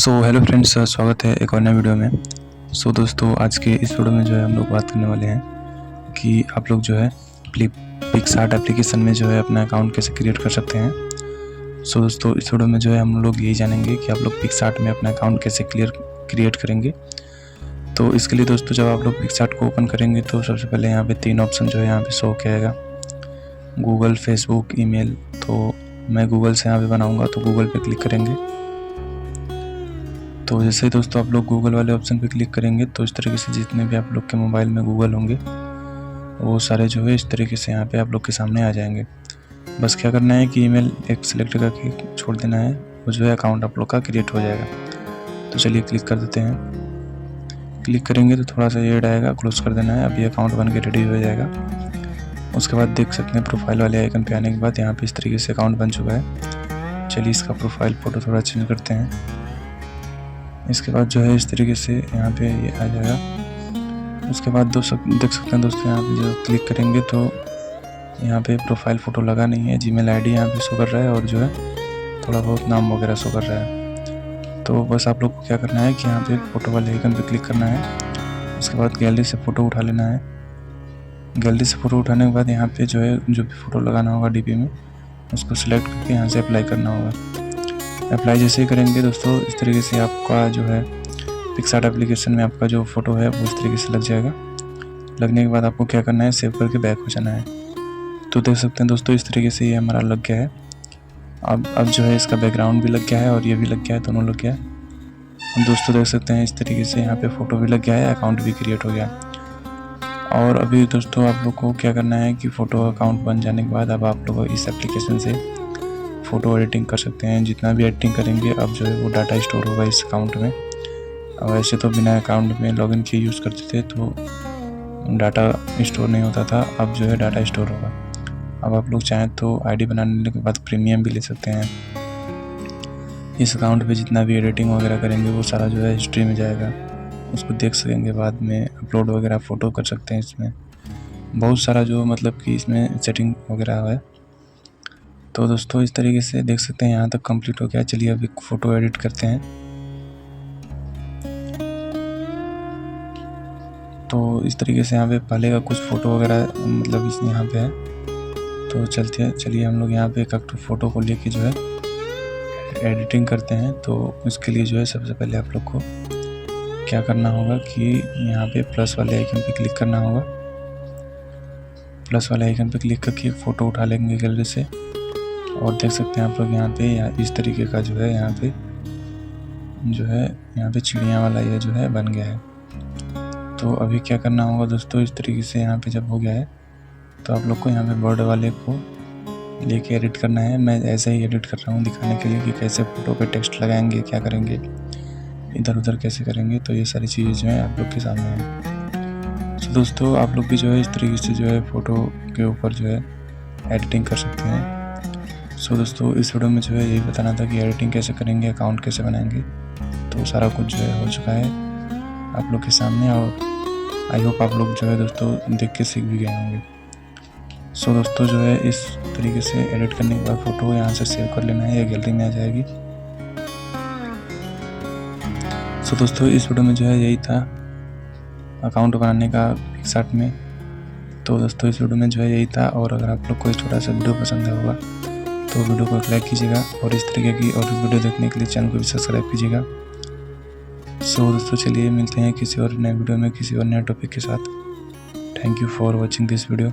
Hello friends, स्वागत है एक और नए वीडियो में। दोस्तों, आज के इस वीडियो में जो है हम लोग बात करने वाले हैं कि आप लोग जो है पिक्सआर्ट एप्लीकेशन में जो है अपना अकाउंट कैसे क्रिएट कर सकते हैं। दोस्तों, इस वीडियो में जो है हम लोग यही जानेंगे कि आप लोग पिक्सआर्ट में अपना अकाउंट कैसे क्रिएट करेंगे। तो इसके लिए दोस्तों, जब आप लोग पिक्सआर्ट को ओपन करेंगे तो सबसे पहले यहाँ पे 3 ऑप्शन जो है यहाँ पे शो किया गूगल, फेसबुक, ईमेल। तो मैं गूगल से यहाँ पे बनाऊँगा, तो गूगल पे क्लिक करेंगे। तो जैसे ही दोस्तों आप लोग गूगल वाले ऑप्शन पे क्लिक करेंगे तो इस तरीके से जितने भी आप लोग के मोबाइल में गूगल होंगे वो सारे जो है इस तरीके से यहाँ पे आप लोग के सामने आ जाएंगे। बस क्या करना है कि ईमेल एक सिलेक्ट करके छोड़ देना है, वो जो है अकाउंट आप लोग का क्रिएट हो जाएगा। तो चलिए क्लिक कर देते हैं। क्लिक करेंगे तो थोड़ा सा ऐड आएगा, क्लोज कर देना है। अभी अकाउंट बन के रेडी हो जाएगा। उसके बाद देख सकते हैं प्रोफाइल वाले आइकन पे आने के बाद यहाँ पे इस तरीके से अकाउंट बन चुका है। चलिए इसका प्रोफाइल फ़ोटो थोड़ा चेंज करते हैं। इसके बाद जो है इस तरीके से यहाँ पे ये आ जाएगा। उसके बाद देख सकते हैं दोस्तों, यहाँ पे जो क्लिक करेंगे तो यहाँ पे प्रोफाइल फ़ोटो लगा नहीं है। जीमेल आईडी यहाँ पे शो कर रहा है और जो है थोड़ा बहुत नाम वगैरह शो कर रहा है। तो बस आप लोग को क्या करना है कि यहाँ पे फ़ोटो वाले आइकन पे क्लिक करना है। उसके बाद गैलरी से फ़ोटो उठा लेना है। गैलरी से फ़ोटो उठाने के बाद यहाँ पे जो है जो भी फ़ोटो लगाना होगा डीपी में उसको सिलेक्ट करके यहाँ से अप्लाई करना होगा। अप्लाई जैसे ही करेंगे दोस्तों, इस तरीके से आपका जो है पिक्सआर्ट एप्लीकेशन में आपका जो फ़ोटो है वो इस तरीके से लग जाएगा। लगने के बाद आपको क्या करना है, सेव करके बैक हो जाना है। तो देख सकते हैं दोस्तों, इस तरीके से ये हमारा लग गया है। अब जो है इसका बैकग्राउंड भी लग गया है और ये भी लग गया है, दोनों लग गया है। हम दोस्तों देख सकते हैं इस तरीके से यहाँ पे फ़ोटो भी लग गया है, अकाउंट भी क्रिएट हो गया। और अभी दोस्तों आप लोग को क्या करना है कि फ़ोटो अकाउंट बन जाने के बाद अब आप लोग इस एप्लीकेशन से फ़ोटो एडिटिंग कर सकते हैं। जितना भी एडिटिंग करेंगे अब जो है वो डाटा स्टोर होगा इस अकाउंट में। और वैसे तो बिना अकाउंट में लॉगिन किए यूज़ करते थे तो डाटा स्टोर नहीं होता था, अब जो है डाटा स्टोर होगा। अब आप लोग चाहें तो आईडी बनाने के बाद प्रीमियम भी ले सकते हैं। इस अकाउंट पे जितना भी एडिटिंग वगैरह करेंगे वो सारा जो है हिस्ट्री में जाएगा, उसको देख सकेंगे। बाद में अपलोड वगैरह फ़ोटो कर सकते हैं। इसमें बहुत सारा जो मतलब कि इसमें सेटिंग वगैरह है। तो दोस्तों इस तरीके से देख सकते हैं यहाँ तक कंप्लीट हो गया। चलिए अब एक फ़ोटो एडिट करते हैं। तो इस तरीके से यहाँ पे पहले का कुछ फ़ोटो वगैरह मतलब इस यहाँ पे है। तो चलिए हम लोग यहाँ पे एक फ़ोटो को लेके जो है एडिटिंग करते हैं। तो उसके लिए जो है सबसे पहले आप लोग को क्या करना होगा कि यहाँ पे प्लस वाले आइकन पे क्लिक करना होगा। प्लस वाले आइकन पे क्लिक करके फ़ोटो उठा लेंगे गैलरी से। और देख सकते हैं आप लोग यहाँ पे इस तरीके का जो है यहाँ पे चिड़िया वाला ये जो है बन गया है। तो अभी क्या करना होगा दोस्तों, इस तरीके से यहाँ पे जब हो गया है तो आप लोग को यहाँ पे बर्ड वाले को लेके एडिट करना है। मैं ऐसे ही एडिट कर रहा हूँ दिखाने के लिए कि कैसे फ़ोटो पे टेक्स्ट लगाएंगे, क्या करेंगे, इधर उधर कैसे करेंगे। तो ये सारी चीज़ें जो है आप लोग के सामने हैं। तो दोस्तों आप लोग भी जो है इस तरीके से जो है फ़ोटो के ऊपर जो है एडिटिंग कर सकते हैं। दोस्तों इस वीडियो में जो है यही बताना था कि एडिटिंग कैसे करेंगे, अकाउंट कैसे बनाएंगे। तो सारा कुछ जो है हो चुका है आप लोग के सामने। और आई होप आप लोग जो है दोस्तों देख के सीख भी गए होंगे। दोस्तों जो है इस तरीके से एडिट करने के बाद फ़ोटो यहाँ से सेव कर लेना है, ये गैलरी में आ जाएगी। दोस्तों इस वीडियो में जो है यही था अकाउंट बनाने का पिक्सआर्ट में। तो दोस्तों इस वीडियो में जो है यही था। और अगर आप लोग को छोटा सा वीडियो पसंद आया होगा तो वीडियो को लाइक कीजिएगा और इस तरीके की और वीडियो देखने के लिए चैनल को भी सब्सक्राइब कीजिएगा। दोस्तों चलिए मिलते हैं किसी और नए वीडियो में किसी और नए टॉपिक के साथ। Thank you for watching this video.